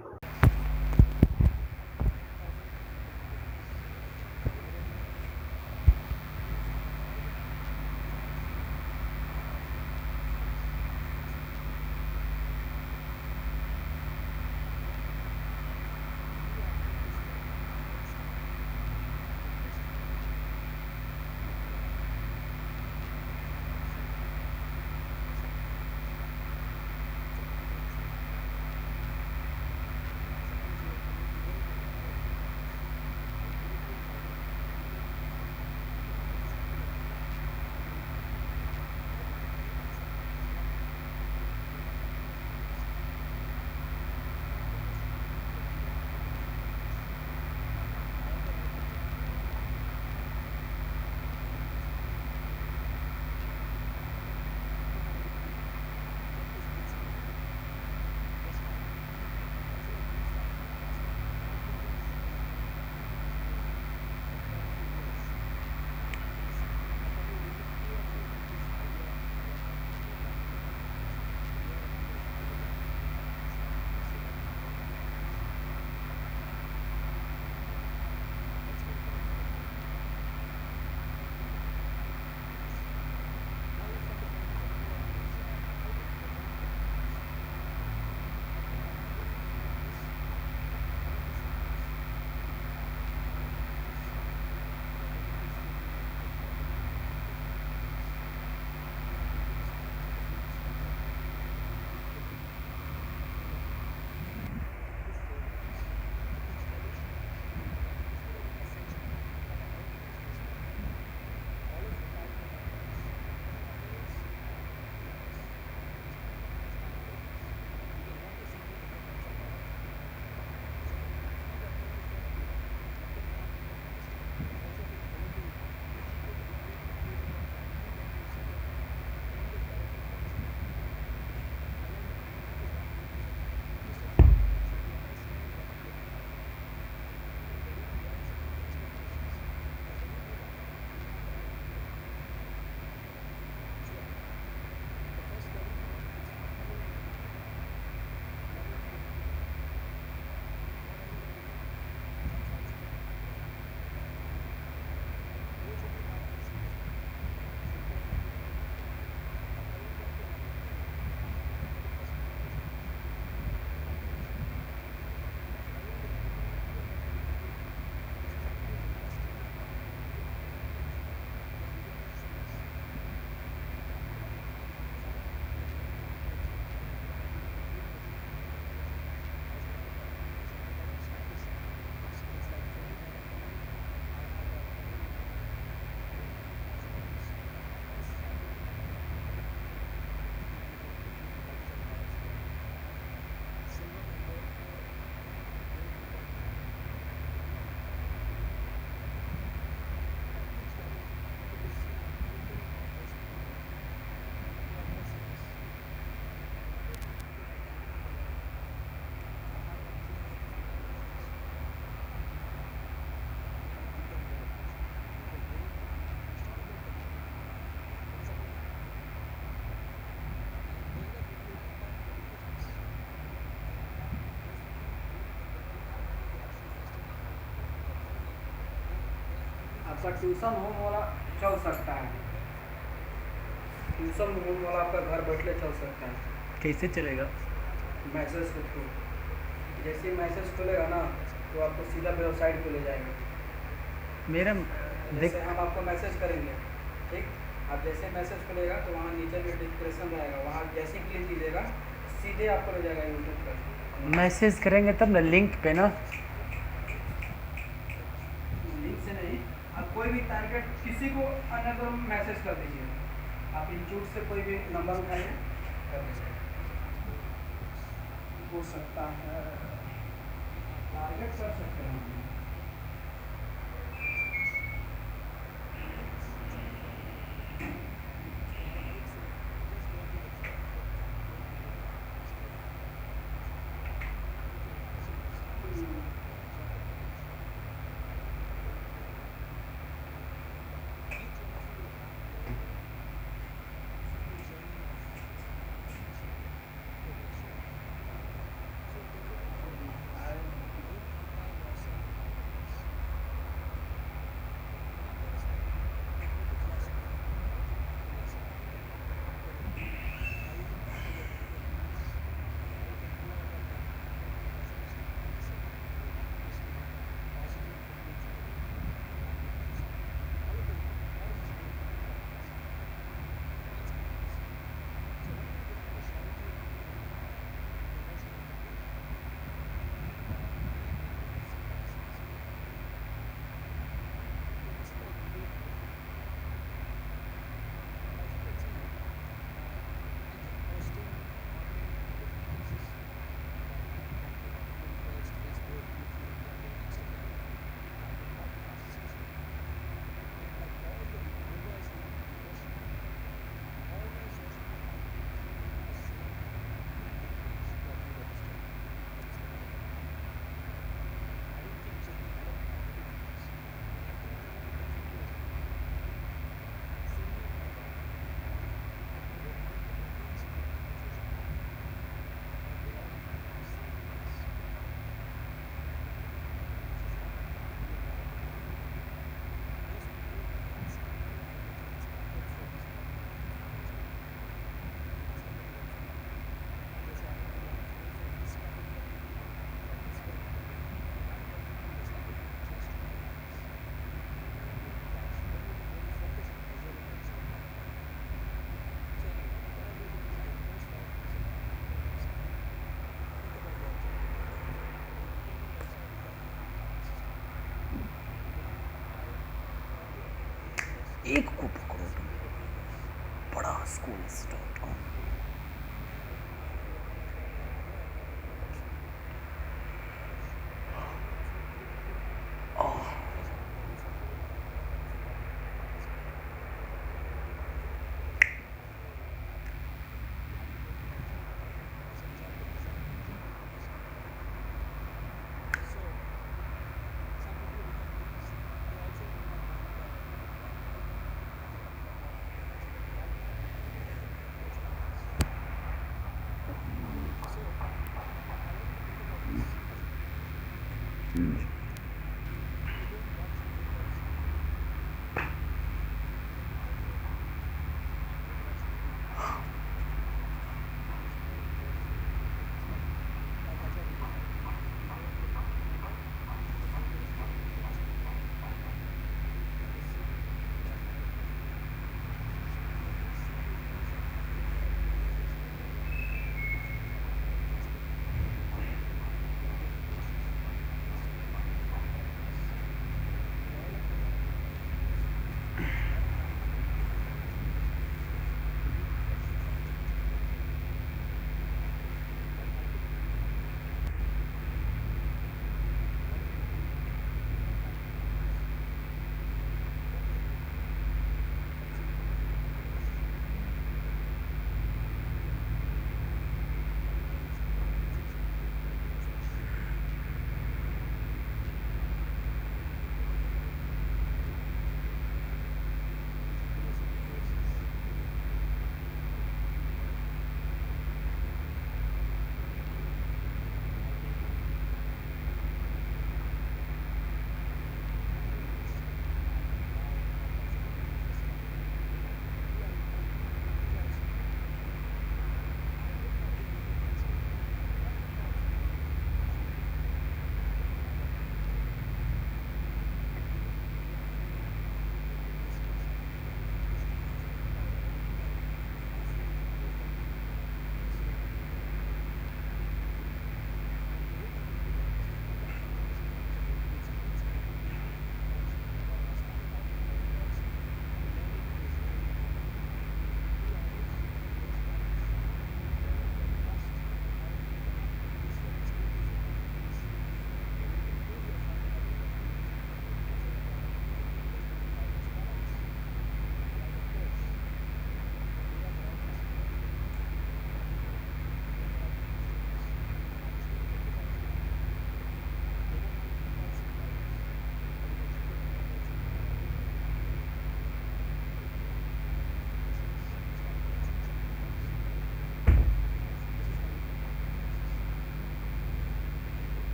आपका tuition home वाला चल सकता है, tuition home वाला आपका घर बैठे चल सकता है। कैसे चलेगा? मैसेज के थ्रू, जैसे ही मैसेज खुलेगा ना तो आपको सीधा वेबसाइट पे ले जाएगा। मेरा देख जैसे हम आपको मैसेज करेंगे, ठीक, आप जैसे मैसेज खुलेगा तो वहाँ नीचे में डिस्क्रिप्शन रहेगा, वहाँ जैसे ही क्लिक कीजिएगा सीधे आपको ले जाएगा यूट्यूब पर। मैसेज करेंगे तब ना, लिंक पे ना? लिंक से नहीं, आप कोई भी टारगेट किसी को अन्य को मैसेज कर दीजिए, आप इंस्टीट्यूट से कोई भी नंबर उठाइए कर दीजिए, हो सकता है टारगेट कर सकते हैं।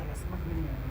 साला समझ में नहीं आ रहा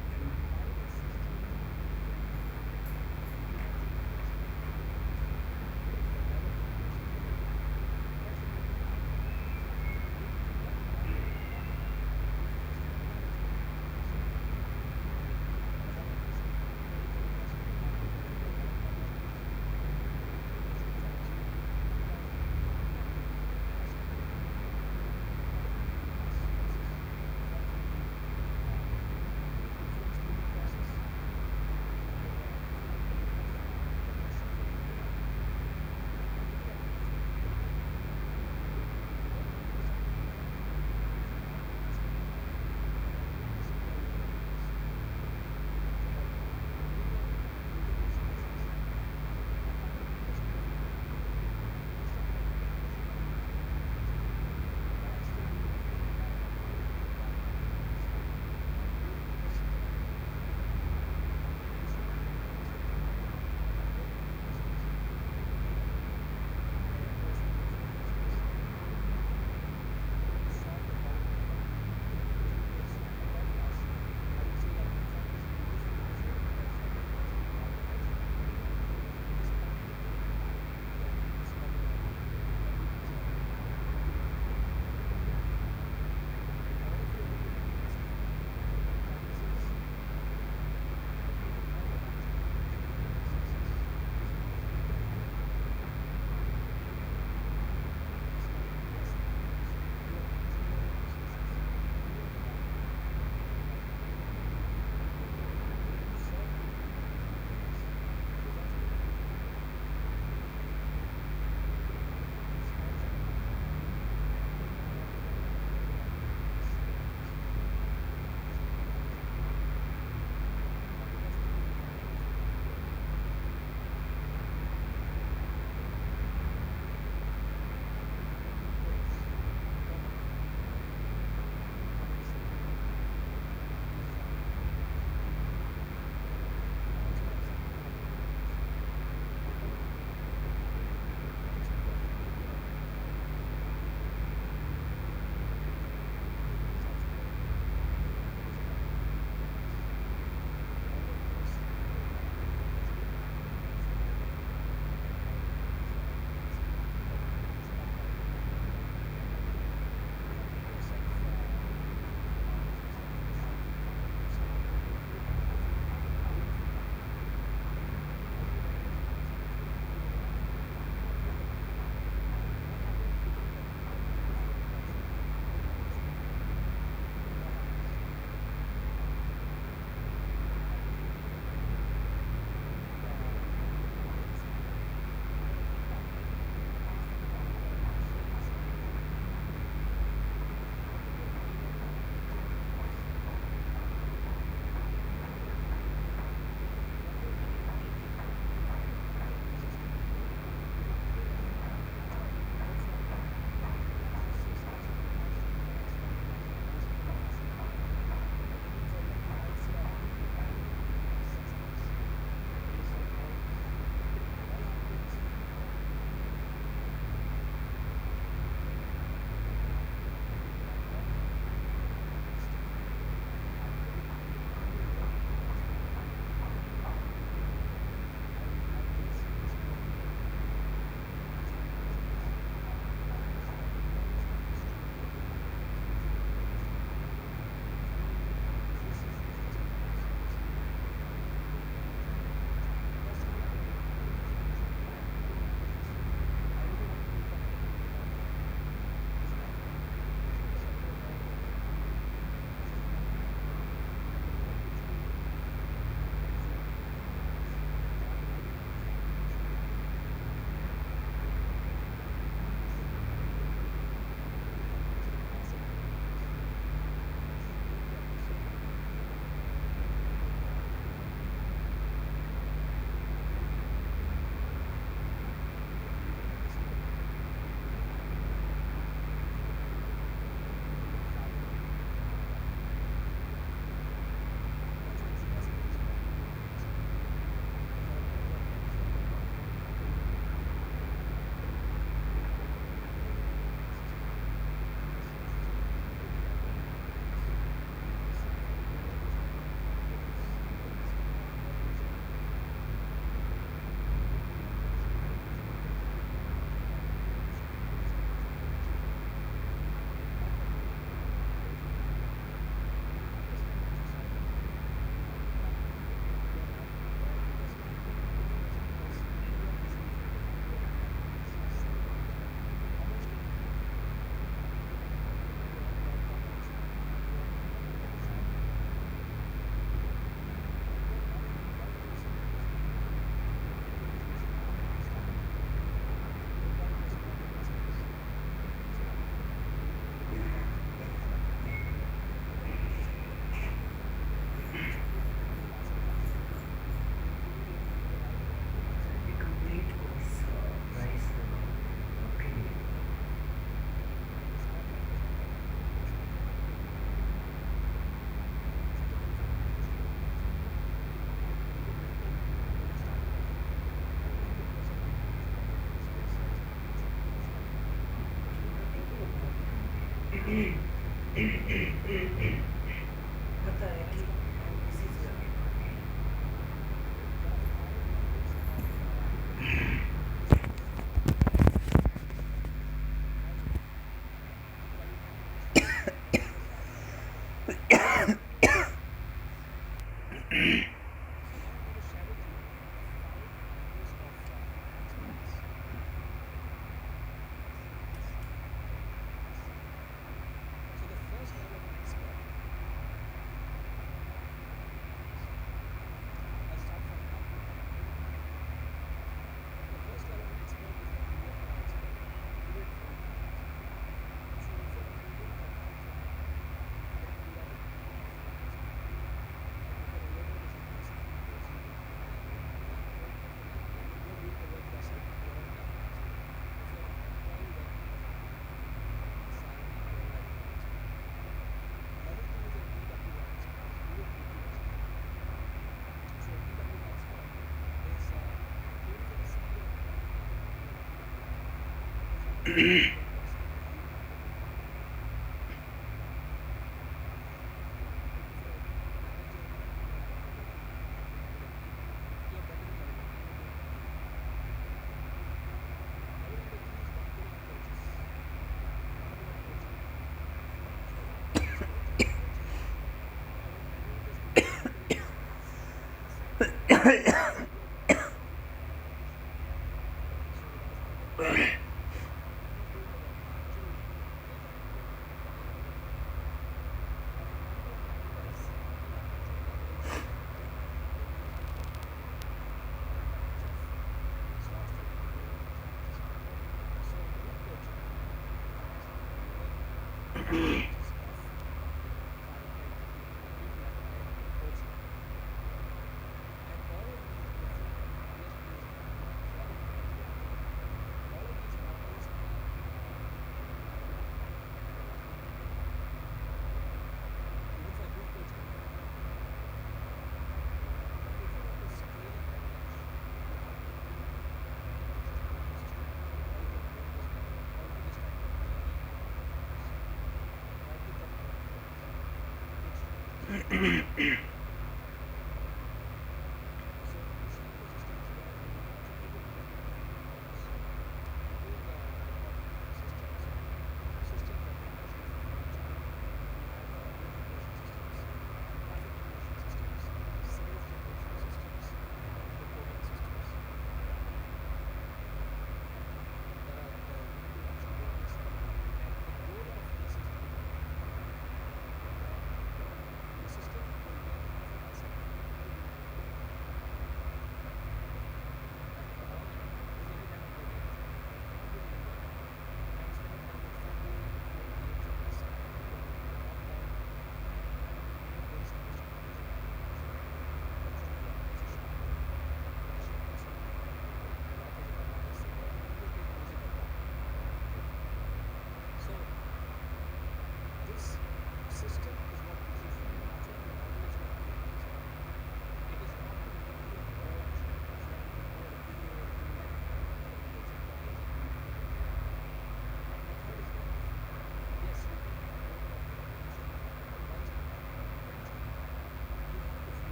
पता है कि इसी से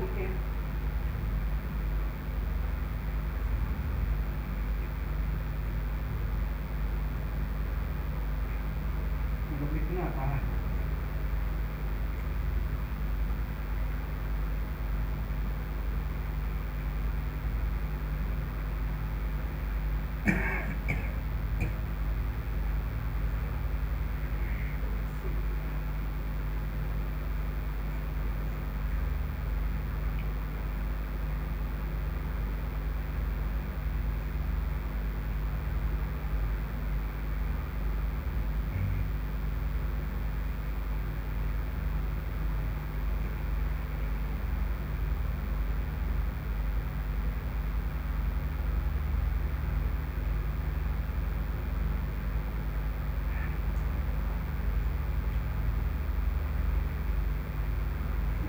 रुके मतलब इतना कहाँ है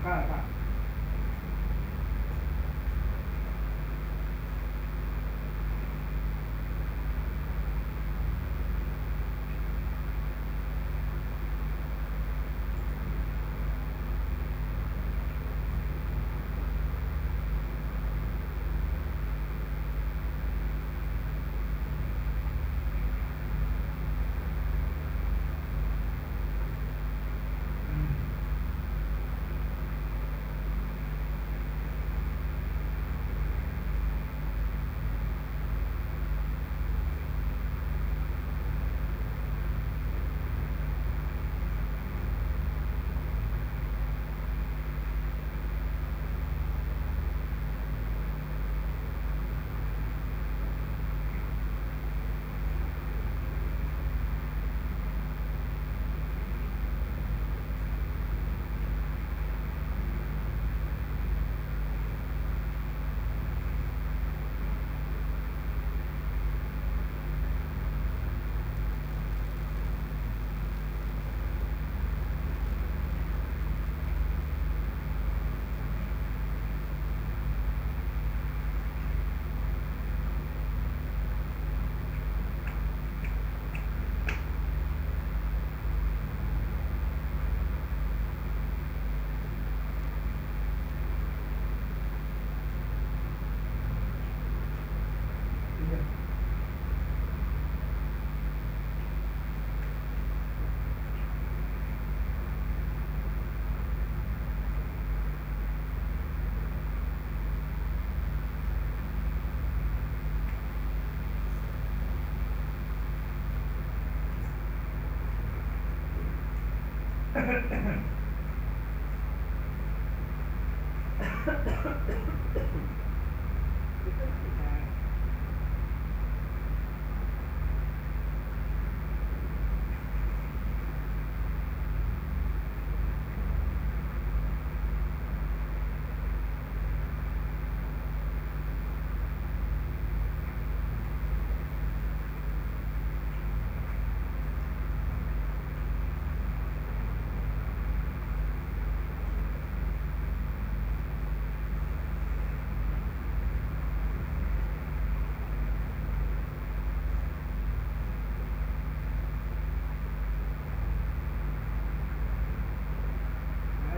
कहाँ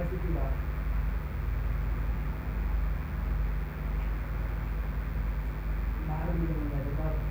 ऐसी की बात बाहर भी नहीं जाते बात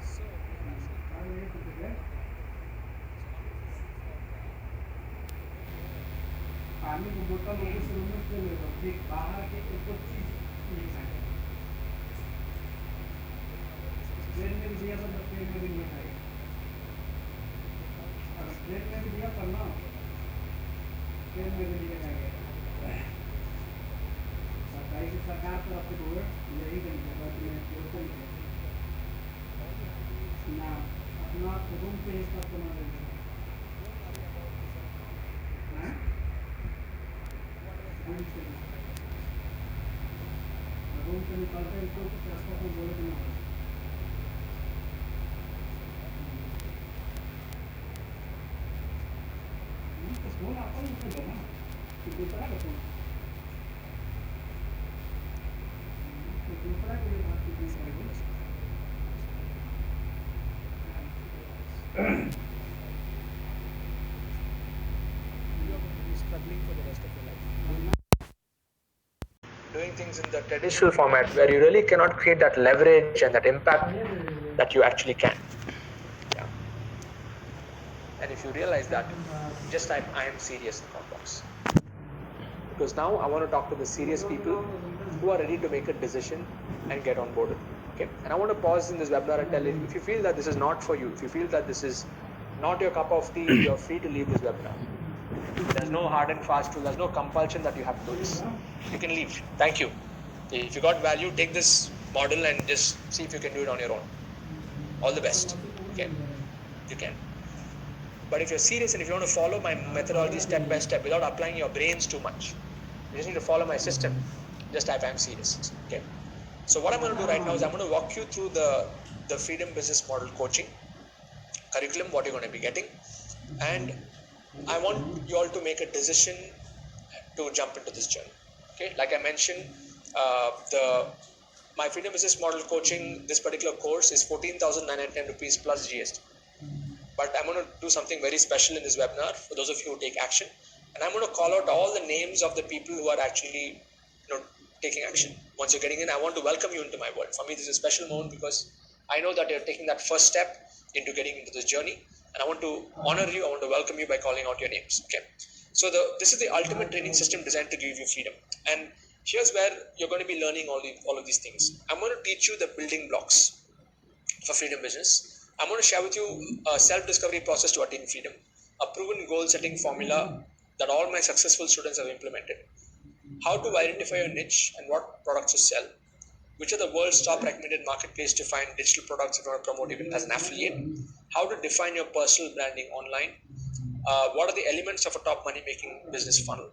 So पानी की बोतल लोगों से रूम में क्यों ले लो, ठीक बाहर के एक दो चीज नहीं खाएगा, ट्रेन में भी दिया तो ट्रेन में भी नहीं खाएगा, अगर ट्रेन में भी दिया तो ना ट्रेन में भी नहीं खाएगा। सरकारी की सरकार तरफ से बोले यही करेंगे ना, अपना रूम पे ही सब बना देंगे। रूम से निकलते हैं तो रास्ता को बोले देना पड़ेगा। तो फोन आपको नहीं कर देना कि दूसरा का फोन, तो दूसरा के लिए बात करनी पड़ेगी। Struggling for the rest of your life. Doing things in the traditional format where you really cannot create that leverage and that impact that you actually can. Yeah. And if you realize that, just type I am serious in the box. Because now I want to talk to the serious people who are ready to make a decision and get on board. Okay. And I want to pause in this webinar and tell you, if you feel that this is not for you, if you feel that this is not your cup of tea, you're free to leave this webinar. There's no hard and fast rule. There's no compulsion that you have to do this. You can leave. Thank you. If you got value, take this model and just see if you can do it on your own. All the best. Okay. You can. But if you're serious and if you want to follow my methodology step by step without applying your brains too much, you just need to follow my system. Just type I'm serious. Okay. So what I'm going to do right now is I'm going to walk you through the Freedom Business Model coaching curriculum, what you're going to be getting, and I want you all to make a decision to jump into this journey. Okay, like I mentioned, my Freedom Business Model coaching, this particular course is 14,910 rupees plus GST. But I'm going to do something very special in this webinar for those of you who take action, and I'm going to call out all the names of the people who are actually, taking action. Once you're getting in, I want to welcome you into my world. For me, this is a special moment because I know that you're taking that first step into getting into this journey. And I want to honor you, I want to welcome you by calling out your names. Okay. So this is the ultimate training system designed to give you freedom. And here's where you're going to be learning all of these things. I'm going to teach you the building blocks for freedom business. I'm going to share with you a self-discovery process to attain freedom, a proven goal-setting formula that all my successful students have implemented, how to identify your niche and what products to sell, which are the world's top recommended marketplace to find digital products if you want to promote even as an affiliate, how to define your personal branding online, what are the elements of a top money-making business funnel,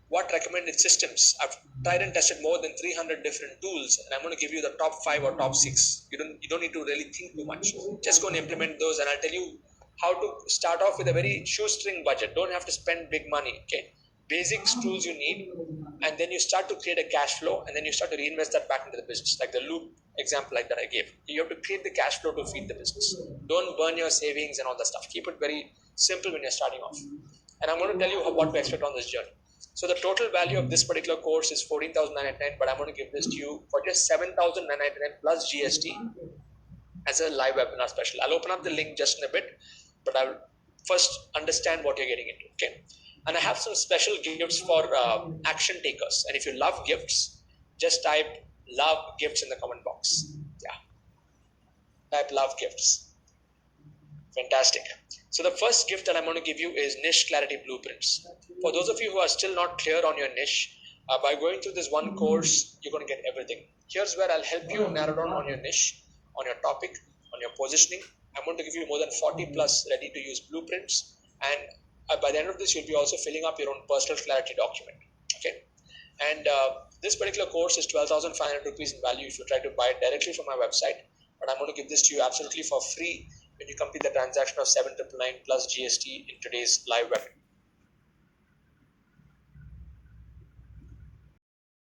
what recommended systems. I've tried and tested more than 300 different tools, and I'm going to give you the top 5 or top 6. You don't need to really think too much. Just go and implement those, and I'll tell you how to start off with a very shoestring budget. Don't have to spend big money. Okay, basics tools you need, and then you start to create a cash flow, and then you start to reinvest that back into the business, like the loop example like that I gave. You have to create the cash flow to feed the business. Don't burn your savings and all that stuff. Keep it very simple when you're starting off. And I'm going to tell you what to expect on this journey. So the total value of this particular course is 14,999, but I'm going to give this to you for just 7,999 plus GST as a live webinar special. I'll open up the link just in a bit, but I'll first understand what you're getting into. Okay. And I have some special gifts for action takers. And if you love gifts, just type love gifts in the comment box. Yeah. Type love gifts. Fantastic. So the first gift that I'm going to give you is niche clarity blueprints. For those of you who are still not clear on your niche, by going through this one course, you're going to get everything. Here's where I'll help you narrow down on your niche, on your topic, on your positioning. I'm going to give you more than 40 plus ready to use blueprints, and by the end of this, you'll be also filling up your own personal clarity document. Okay. And this particular course is 12,500 rupees in value if you try to buy it directly from my website. But I'm going to give this to you absolutely for free when you complete the transaction of 7,999 plus GST in today's live webinar.